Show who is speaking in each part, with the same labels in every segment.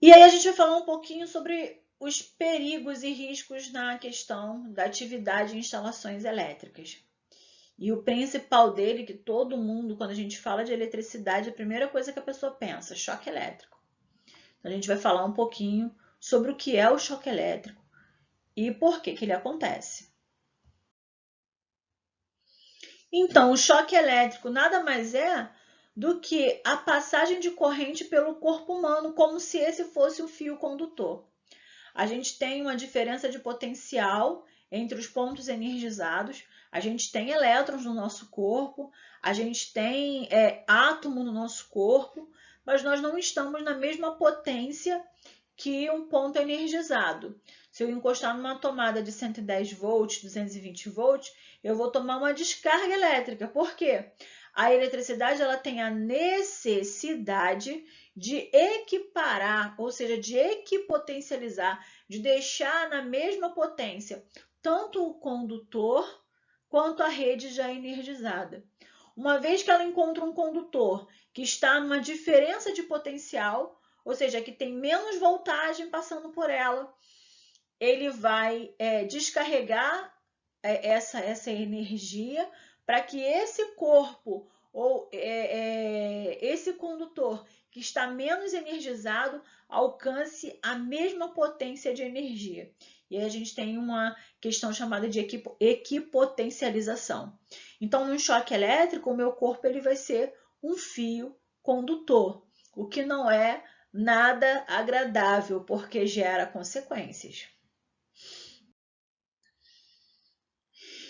Speaker 1: E aí a gente vai falar um pouquinho sobre os perigos e riscos na questão da atividade em instalações elétricas. E o principal dele, que todo mundo, quando a gente fala de eletricidade, a primeira coisa que a pessoa pensa, choque elétrico. Então, a gente vai falar um pouquinho sobre o que é o choque elétrico e por que ele acontece. Então, o choque elétrico nada mais é do que a passagem de corrente pelo corpo humano, como se esse fosse o fio condutor. A gente tem uma diferença de potencial entre os pontos energizados, a gente tem elétrons no nosso corpo, a gente tem átomo no nosso corpo, mas nós não estamos na mesma potência que um ponto energizado. Se eu encostar numa tomada de 110 volts, 220 volts, eu vou tomar uma descarga elétrica. Por quê? A eletricidade ela tem a necessidade de equiparar, ou seja, de equipotencializar, de deixar na mesma potência tanto o condutor quanto a rede já energizada. Uma vez que ela encontra um condutor que está numa diferença de potencial, ou seja, que tem menos voltagem passando por ela, ele vai descarregar essa energia para que esse corpo ou esse condutor que está menos energizado alcance a mesma potência de energia. E aí a gente tem uma questão chamada de equipotencialização. Então, no choque elétrico, o meu corpo ele vai ser um fio condutor, o que não é nada agradável, porque gera consequências.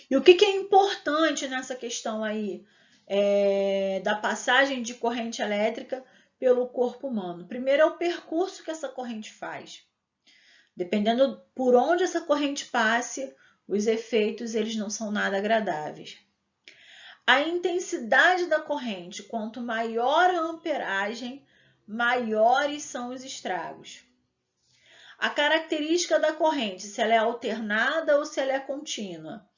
Speaker 1: E o que é importante nessa questão aí da passagem de corrente elétrica pelo corpo humano? Primeiro é o percurso que essa corrente faz. Dependendo por onde essa corrente passe, os efeitos eles não são nada agradáveis. A intensidade da corrente, quanto maior a amperagem, maiores são os estragos. A característica da corrente, se ela é alternada ou se ela é contínua.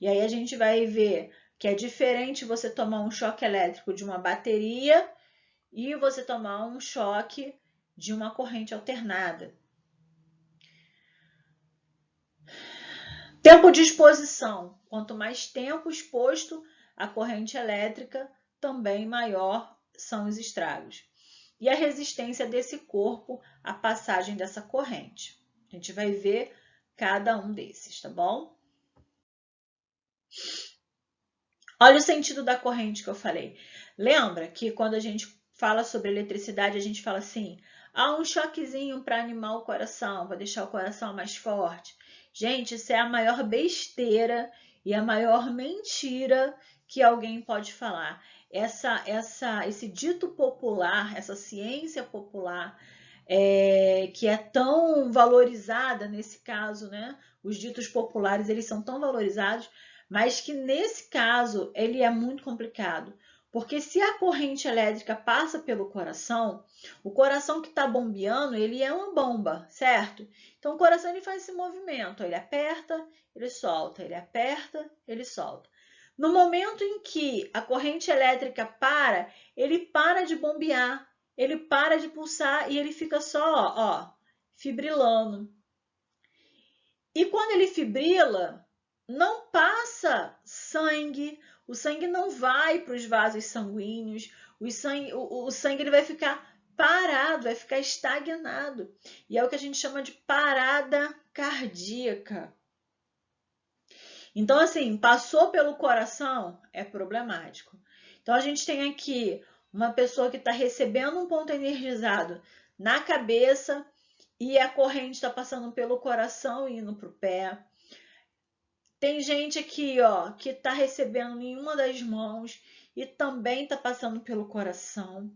Speaker 1: E aí a gente vai ver que é diferente você tomar um choque elétrico de uma bateria e você tomar um choque de uma corrente alternada. Tempo de exposição. Quanto mais tempo exposto à corrente elétrica, também maior são os estragos. E a resistência desse corpo à passagem dessa corrente. A gente vai ver cada um desses, tá bom? Olha o sentido da corrente que eu falei. Lembra que quando a gente fala sobre eletricidade, a gente fala assim, um choquezinho para animar o coração, para deixar o coração mais forte. Gente, isso é a maior besteira e a maior mentira que alguém pode falar. Esse dito popular, essa ciência popular, que é tão valorizada nesse caso, né? Os ditos populares, eles são tão valorizados, mas que nesse caso ele é muito complicado, porque se a corrente elétrica passa pelo coração, o coração que está bombeando, ele é uma bomba, certo? Então o coração ele faz esse movimento, ele aperta, ele solta, ele aperta, ele solta. No momento em que a corrente elétrica para, ele para de bombear, ele para de pulsar e ele fica só, fibrilando. E quando ele fibrila, não passa sangue, o sangue não vai para os vasos sanguíneos, o sangue ele vai ficar parado, vai ficar estagnado. E é o que a gente chama de parada cardíaca. Então, assim, passou pelo coração, é problemático. Então, a gente tem aqui uma pessoa que está recebendo um ponto energizado na cabeça e a corrente está passando pelo coração e indo para o pé. Tem gente aqui, que está recebendo em uma das mãos e também está passando pelo coração.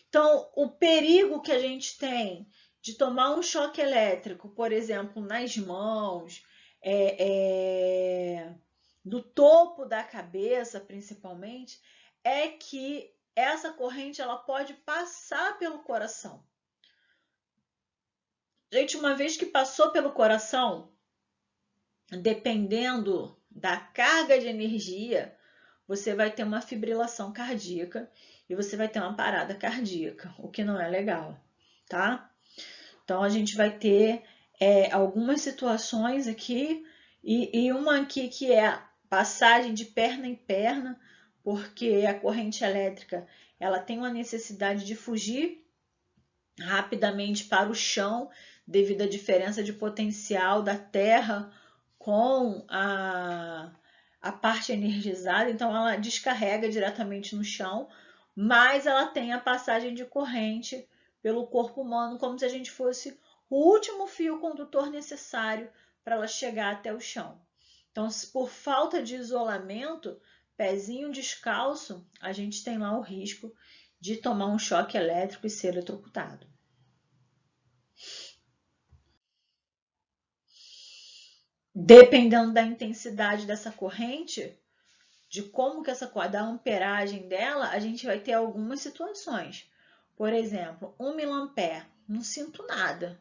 Speaker 1: Então, o perigo que a gente tem de tomar um choque elétrico, por exemplo, nas mãos, do topo da cabeça, principalmente, é que essa corrente ela pode passar pelo coração. Gente, uma vez que passou pelo coração, dependendo da carga de energia, você vai ter uma fibrilação cardíaca e você vai ter uma parada cardíaca, o que não é legal, tá? Então, a gente vai ter algumas situações aqui e uma aqui que é a passagem de perna em perna, porque a corrente elétrica ela tem uma necessidade de fugir rapidamente para o chão devido à diferença de potencial da Terra com a parte energizada, então ela descarrega diretamente no chão, mas ela tem a passagem de corrente pelo corpo humano, como se a gente fosse o último fio condutor necessário para ela chegar até o chão. Então, por falta de isolamento, pezinho descalço, a gente tem lá o risco de tomar um choque elétrico e ser eletrocutado. Dependendo da intensidade dessa corrente, de como que da amperagem dela, a gente vai ter algumas situações. Por exemplo, 1 mA, não sinto nada.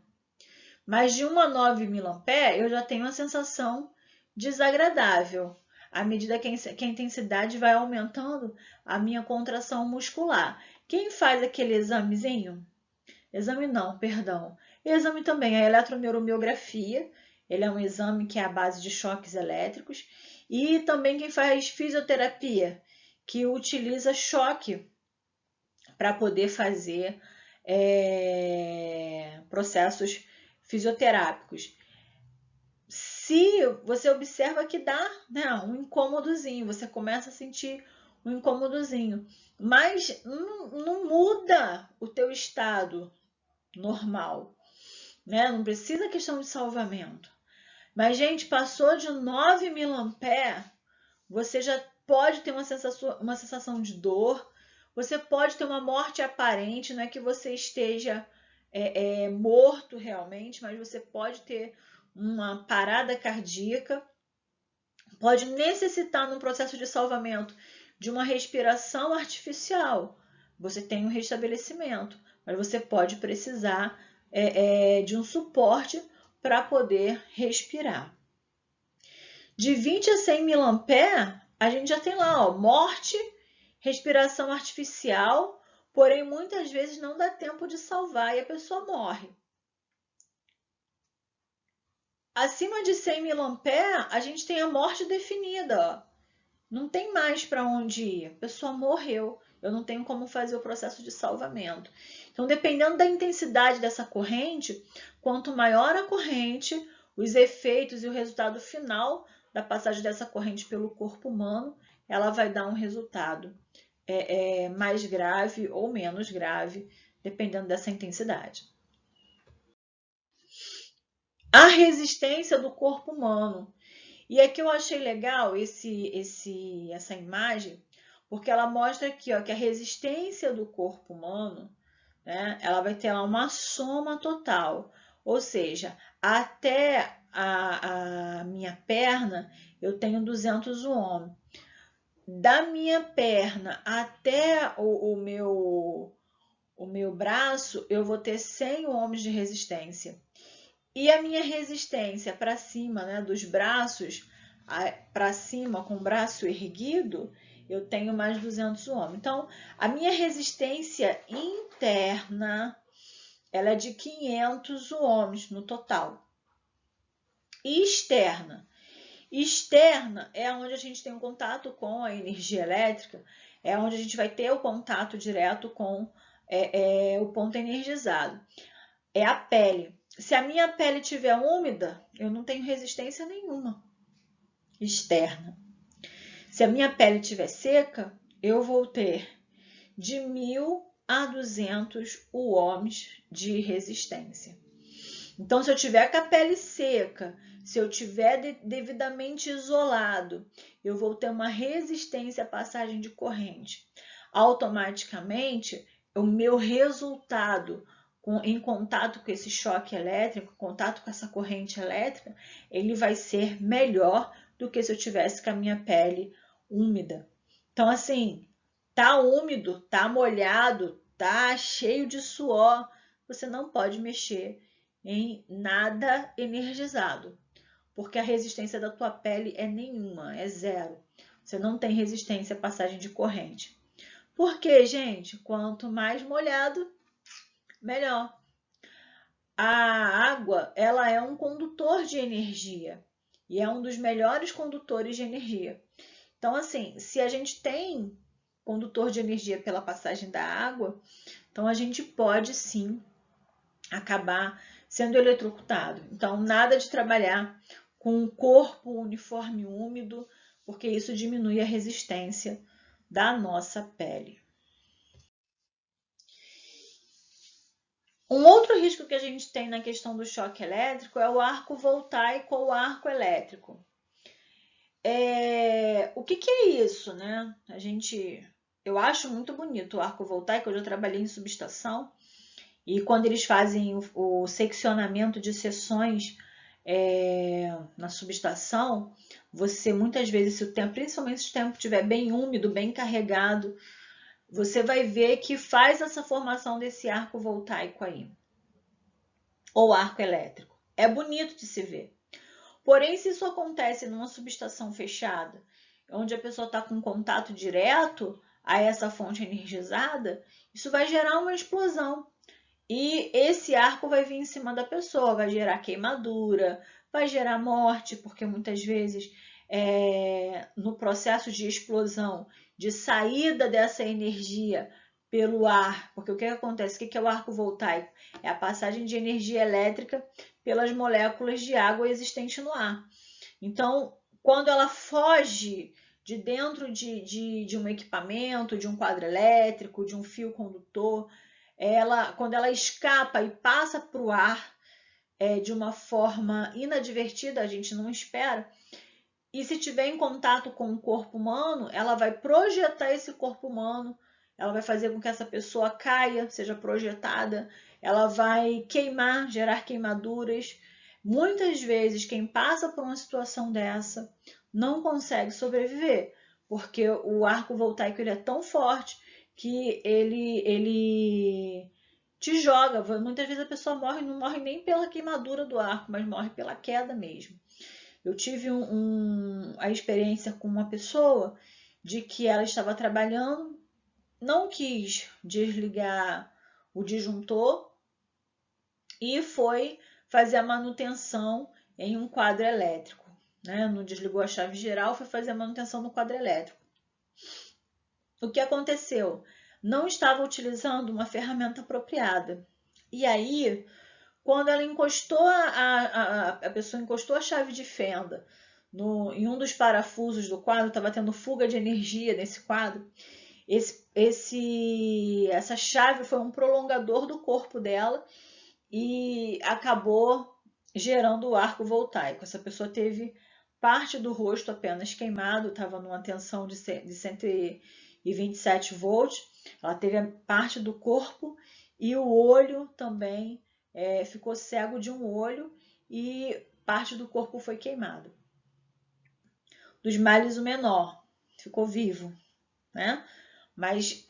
Speaker 1: Mas de 1 a 9 mA, eu já tenho uma sensação desagradável. À medida que a intensidade vai aumentando, a minha contração muscular. Quem faz aquele examezinho? Exame não, perdão. Exame também, a eletroneuromiografia. Ele é um exame que é à base de choques elétricos. E também quem faz fisioterapia, que utiliza choque para poder fazer processos fisioterápicos. Se você observa que dá, né, um incômodozinho, você começa a sentir um incômodozinho, mas não muda o teu estado normal, né? Não precisa questão de salvamento. Mas, gente, passou de 9 mA, você já pode ter uma sensação de dor, você pode ter uma morte aparente, não é que você esteja morto realmente, mas você pode ter uma parada cardíaca, pode necessitar, num processo de salvamento, de uma respiração artificial. Você tem um restabelecimento, mas você pode precisar de um suporte para poder respirar. De 20 a 100 mA, a gente já tem lá, ó, morte, respiração artificial, porém muitas vezes não dá tempo de salvar e a pessoa morre. Acima de 100 mA, a gente tem a morte definida, ó. Não tem mais para onde ir, a pessoa morreu, eu não tenho como fazer o processo de salvamento. Então, dependendo da intensidade dessa corrente, quanto maior a corrente, os efeitos e o resultado final da passagem dessa corrente pelo corpo humano, ela vai dar um resultado mais grave ou menos grave, dependendo dessa intensidade. A resistência do corpo humano. E aqui eu achei legal essa imagem, porque ela mostra aqui, ó, que a resistência do corpo humano, né, ela vai ter lá uma soma total. Ou seja, até a minha perna, eu tenho 200 ohm. Da minha perna até o meu braço, eu vou ter 100 ohms de resistência. E a minha resistência para cima, né, dos braços, para cima com o braço erguido, eu tenho mais 200 ohms. Então, a minha resistência interna, ela é de 500 ohms no total. E externa? Externa é onde a gente tem um contato com a energia elétrica, é onde a gente vai ter o contato direto com o ponto energizado. É a pele. Se a minha pele estiver úmida, eu não tenho resistência nenhuma externa. Se a minha pele estiver seca, eu vou ter de 1.000 a 200 ohms de resistência. Então, se eu tiver com a pele seca, se eu tiver devidamente isolado, eu vou ter uma resistência à passagem de corrente. Automaticamente, o meu resultado em contato com esse choque elétrico, contato com essa corrente elétrica, ele vai ser melhor do que se eu tivesse com a minha pele úmida. Então, assim, tá úmido, tá molhado, tá cheio de suor, você não pode mexer em nada energizado, porque a resistência da tua pele é nenhuma, é zero. Você não tem resistência à passagem de corrente. Por quê, gente? Quanto mais molhado, melhor. a água, ela é um condutor de energia e é um dos melhores condutores de energia. Então, assim, se a gente tem condutor de energia pela passagem da água, então a gente pode sim acabar sendo eletrocutado. Então, nada de trabalhar com um corpo uniforme úmido, porque isso diminui a resistência da nossa pele. Um outro risco que a gente tem na questão do choque elétrico é o arco voltaico ou arco elétrico. O que é isso, né? Eu acho muito bonito o arco voltaico, eu já trabalhei em subestação, e quando eles fazem o seccionamento de seções na subestação, você muitas vezes, se o tempo, principalmente se o tempo estiver bem úmido, bem carregado, você vai ver que faz essa formação desse arco voltaico aí, ou arco elétrico. É bonito de se ver. Porém, se isso acontece numa subestação fechada, onde a pessoa está com contato direto a essa fonte energizada, isso vai gerar uma explosão. E esse arco vai vir em cima da pessoa, vai gerar queimadura, vai gerar morte, porque muitas vezes no processo de explosão, de saída dessa energia pelo ar, porque o que acontece? O que é o arco voltaico? É a passagem de energia elétrica pelas moléculas de água existentes no ar. Então, quando ela foge de dentro de um equipamento, de um quadro elétrico, de um fio condutor, quando ela escapa e passa para o ar de uma forma inadvertida, a gente não espera, e se tiver em contato com o corpo humano, ela vai projetar esse corpo humano, ela vai fazer com que essa pessoa caia, seja projetada, ela vai queimar, gerar queimaduras. Muitas vezes, quem passa por uma situação dessa não consegue sobreviver, porque o arco voltaico ele é tão forte que ele te joga. Muitas vezes a pessoa morre, não morre nem pela queimadura do arco, mas morre pela queda mesmo. Eu tive a experiência com uma pessoa de que ela estava trabalhando, não quis desligar o disjuntor e foi fazer a manutenção em um quadro elétrico. Né? Não desligou a chave geral, foi fazer a manutenção no quadro elétrico. O que aconteceu? Não estava utilizando uma ferramenta apropriada. E aí, quando ela encostou, a pessoa encostou a chave de fenda em um dos parafusos do quadro, estava tendo fuga de energia nesse quadro. Essa chave foi um prolongador do corpo dela e acabou gerando o arco voltaico. Essa pessoa teve parte do rosto apenas queimado, estava numa tensão de 127 volts. Ela teve parte do corpo e o olho também ficou cego de um olho e parte do corpo foi queimado. Dos males o menor, ficou vivo, né? Mas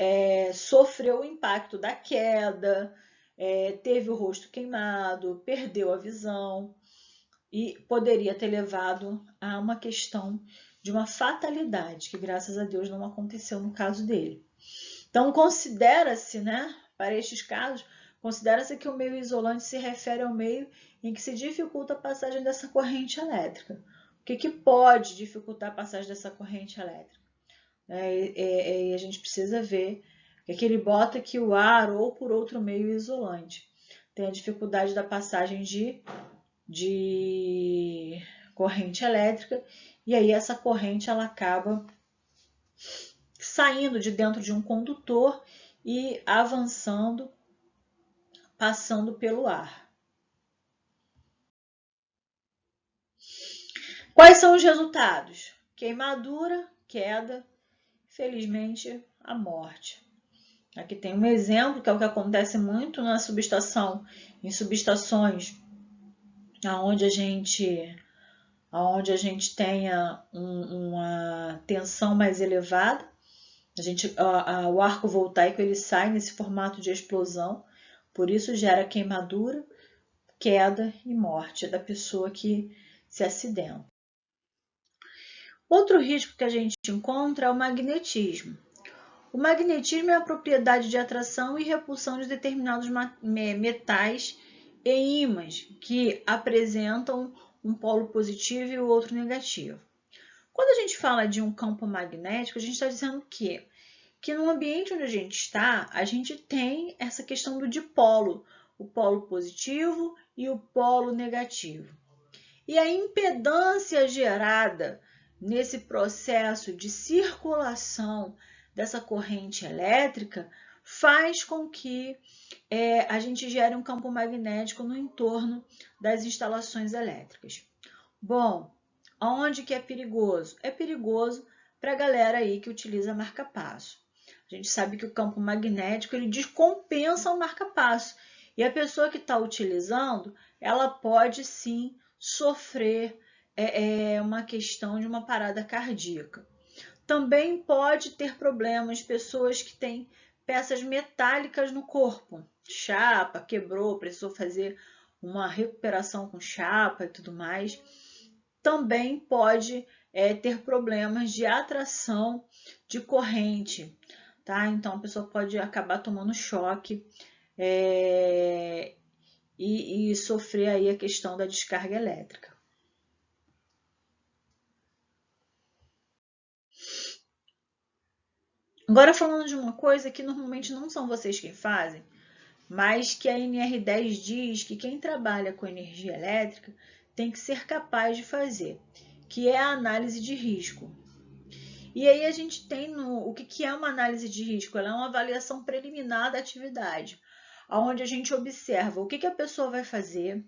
Speaker 1: sofreu o impacto da queda, teve o rosto queimado, perdeu a visão e poderia ter levado a uma questão de uma fatalidade, que graças a Deus não aconteceu no caso dele. Então, considera-se, né, para estes casos, considera-se que o meio isolante se refere ao meio em que se dificulta a passagem dessa corrente elétrica. O que pode dificultar a passagem dessa corrente elétrica? E a gente precisa ver que ele bota que o ar ou por outro meio isolante tem a dificuldade da passagem de corrente elétrica, e aí essa corrente ela acaba saindo de dentro de um condutor e avançando, passando pelo ar. Quais são os resultados? Queimadura, queda, felizmente a morte. Aqui tem um exemplo, que é o que acontece muito na subestação, em subestações onde a gente tenha uma tensão mais elevada. O arco voltaico ele sai nesse formato de explosão, por isso gera queimadura, queda e morte da pessoa que se acidenta. Outro risco que a gente encontra é o magnetismo. O magnetismo é a propriedade de atração e repulsão de determinados metais e ímãs que apresentam um polo positivo e o outro negativo. Quando a gente fala de um campo magnético, a gente está dizendo que no ambiente onde a gente está, a gente tem essa questão do dipolo, o polo positivo e o polo negativo. E a impedância gerada nesse processo de circulação dessa corrente elétrica faz com que a gente gere um campo magnético no entorno das instalações elétricas. Bom, onde que é perigoso? É perigoso para a galera aí que utiliza marca-passo. A gente sabe que o campo magnético ele descompensa o marca-passo. E a pessoa que está utilizando, ela pode sim sofrer uma questão de uma parada cardíaca. Também pode ter problemas pessoas que têm peças metálicas no corpo. Chapa, quebrou, precisou fazer uma recuperação com chapa e tudo mais. Também pode ter problemas de atração de corrente, tá? Então a pessoa pode acabar tomando choque e sofrer aí a questão da descarga elétrica. Agora falando de uma coisa que normalmente não são vocês quem fazem, mas que a NR10 diz que quem trabalha com energia elétrica tem que ser capaz de fazer, que é a análise de risco. E aí a gente tem o que é uma análise de risco? Ela é uma avaliação preliminar da atividade, onde a gente observa o que a pessoa vai fazer,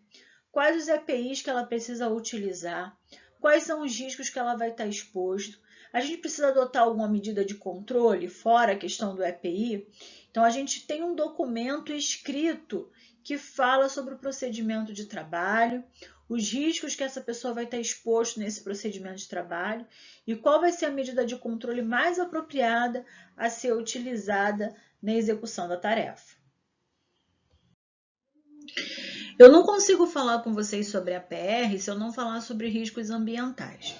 Speaker 1: quais os EPIs que ela precisa utilizar, quais são os riscos que ela vai estar exposto. A gente precisa adotar alguma medida de controle, fora a questão do EPI. Então, a gente tem um documento escrito que fala sobre o procedimento de trabalho, os riscos que essa pessoa vai estar exposto nesse procedimento de trabalho e qual vai ser a medida de controle mais apropriada a ser utilizada na execução da tarefa. Eu não consigo falar com vocês sobre a PR se eu não falar sobre riscos ambientais.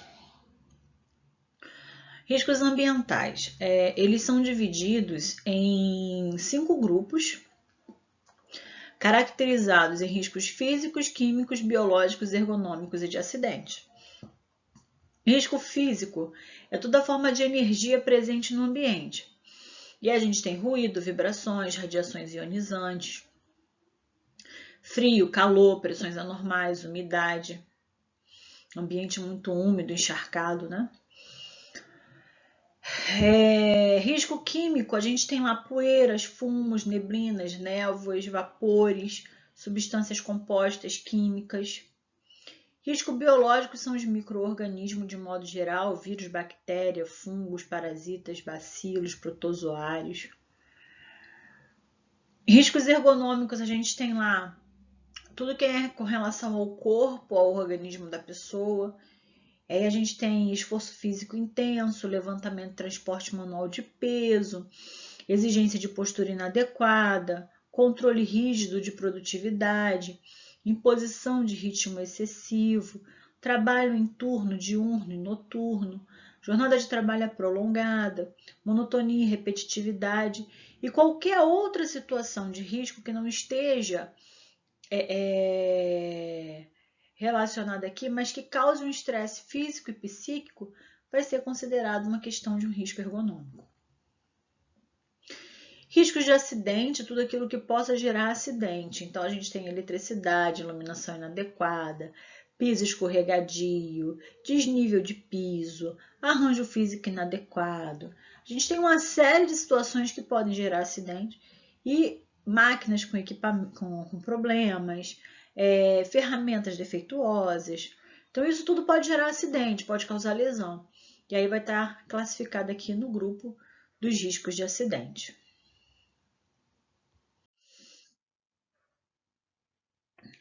Speaker 1: Riscos ambientais, eles são divididos em 5 grupos, caracterizados em riscos físicos, químicos, biológicos, ergonômicos e de acidente. Risco físico é toda forma de energia presente no ambiente. E a gente tem ruído, vibrações, radiações ionizantes, frio, calor, pressões anormais, umidade, ambiente muito úmido, encharcado, né? Risco químico, a gente tem lá poeiras, fumos, neblinas, névoas, vapores, substâncias compostas, químicas. Risco biológico são os micro-organismos de modo geral, vírus, bactéria, fungos, parasitas, bacilos, protozoários. Riscos ergonômicos, a gente tem lá tudo que é com relação ao corpo, ao organismo da pessoa. Aí a gente tem esforço físico intenso, levantamento e transporte manual de peso, exigência de postura inadequada, controle rígido de produtividade, imposição de ritmo excessivo, trabalho em turno diurno e noturno, jornada de trabalho prolongada, monotonia e repetitividade e qualquer outra situação de risco que não esteja relacionada aqui, mas que cause um estresse físico e psíquico, vai ser considerado uma questão de um risco ergonômico. Riscos de acidente, tudo aquilo que possa gerar acidente. Então, a gente tem eletricidade, iluminação inadequada, piso escorregadio, desnível de piso, arranjo físico inadequado. A gente tem uma série de situações que podem gerar acidente e máquinas com problemas, ferramentas defeituosas. Então, isso tudo pode gerar acidente, pode causar lesão. E aí vai estar classificado aqui no grupo dos riscos de acidente.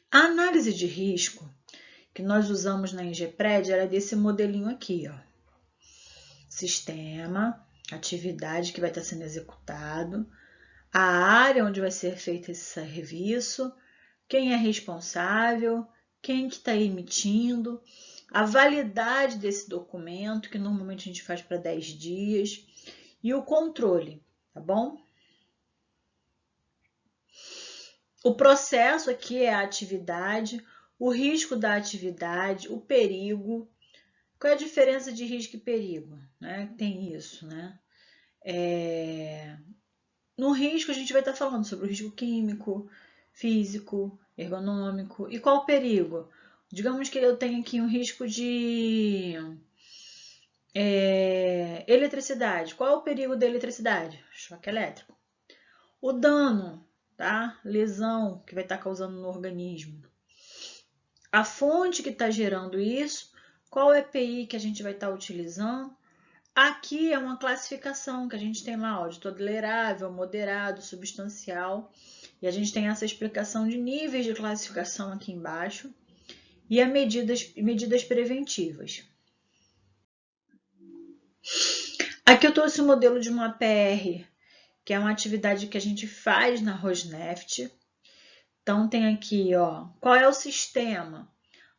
Speaker 1: A análise de risco que nós usamos na Ingepred era desse modelinho aqui, ó. Sistema, atividade que vai estar sendo executado, a área onde vai ser feito esse serviço, quem é responsável, quem que está emitindo, a validade desse documento, que normalmente a gente faz para 10 dias, e o controle, tá bom? O processo aqui é a atividade, o risco da atividade, o perigo. Qual é a diferença de risco e perigo? Né? Tem isso, né? No risco, a gente vai estar falando sobre o risco químico, físico, ergonômico. E qual o perigo? Digamos que eu tenho aqui um risco de eletricidade. Qual é o perigo da eletricidade? Choque elétrico. O dano, tá? Lesão que vai estar causando no organismo. A fonte que está gerando isso, qual EPI que a gente vai estar utilizando. Aqui é uma classificação que a gente tem lá, ó, de tolerável, moderado, substancial. E a gente tem essa explicação de níveis de classificação aqui embaixo. E as medidas preventivas. Aqui eu trouxe o modelo de uma PR, que é uma atividade que a gente faz na Rosneft. Então tem aqui, ó, qual é o sistema?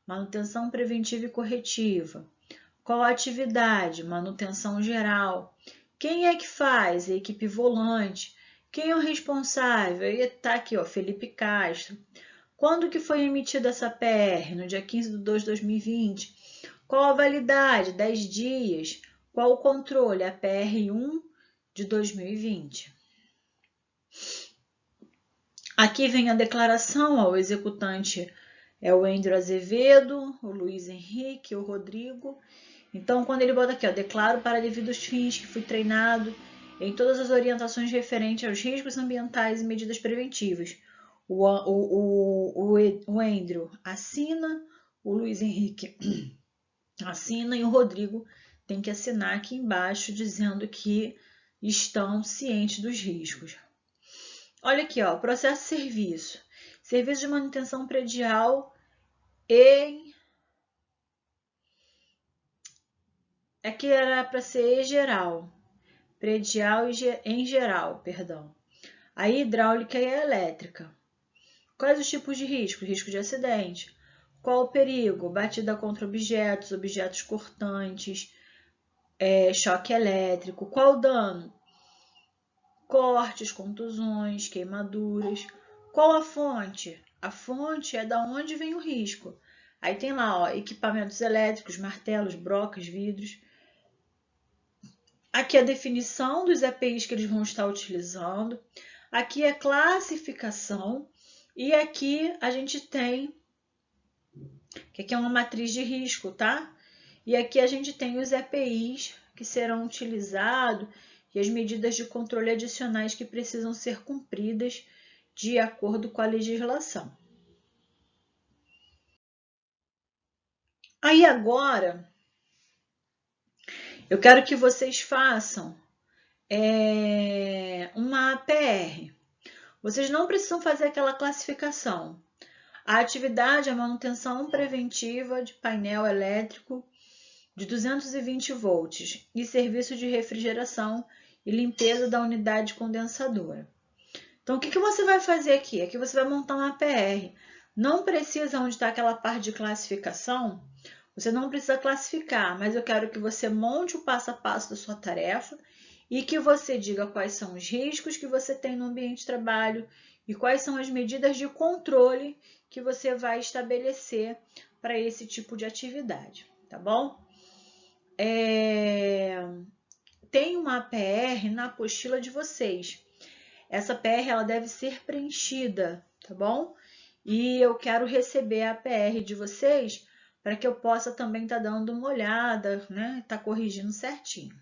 Speaker 1: Manutenção preventiva e corretiva. Qual a atividade? Manutenção geral. Quem é que faz? A equipe volante. Quem é o responsável? Está aqui, ó, Felipe Castro. Quando que foi emitida essa PR? No dia 15/2/2020. Qual a validade? 10 dias. Qual o controle? A PR1 de 2020. Aqui vem a declaração, ó, o executante é o Andrew Azevedo, o Luiz Henrique, o Rodrigo. Então, quando ele bota aqui, ó, declaro para devidos fins que fui treinado em todas as orientações referentes aos riscos ambientais e medidas preventivas. O Andrew assina, o Luiz Henrique assina e o Rodrigo tem que assinar aqui embaixo dizendo que estão cientes dos riscos. Olha aqui, ó, processo de serviço. Serviço de manutenção predial em... Aqui era para ser geral. Predial em geral, perdão. A hidráulica e a elétrica. Quais os tipos de risco? Risco de acidente. Qual o perigo? Batida contra objetos, objetos cortantes, choque elétrico. Qual o dano? Cortes, contusões, queimaduras. Qual a fonte? A fonte é da onde vem o risco. Aí tem lá, ó, equipamentos elétricos, martelos, brocas, vidros. Aqui a definição dos EPIs que eles vão estar utilizando. Aqui é classificação. E aqui a gente tem, que aqui é uma matriz de risco, tá? E aqui a gente tem os EPIs que serão utilizados e as medidas de controle adicionais que precisam ser cumpridas de acordo com a legislação. Aí agora, eu quero que vocês façam uma APR. Vocês não precisam fazer aquela classificação. A atividade é a manutenção preventiva de painel elétrico de 220 volts e serviço de refrigeração e limpeza da unidade condensadora. Então, o que você vai fazer aqui? Aqui você vai montar uma PR. Não precisa, onde está aquela parte de classificação, você não precisa classificar, mas eu quero que você monte o passo a passo da sua tarefa e que você diga quais são os riscos que você tem no ambiente de trabalho e quais são as medidas de controle que você vai estabelecer para esse tipo de atividade, tá bom? Tem uma PR na apostila de vocês. Essa PR ela deve ser preenchida, tá bom? E eu quero receber a PR de vocês para que eu possa também estar dando uma olhada, né? Tá corrigindo certinho.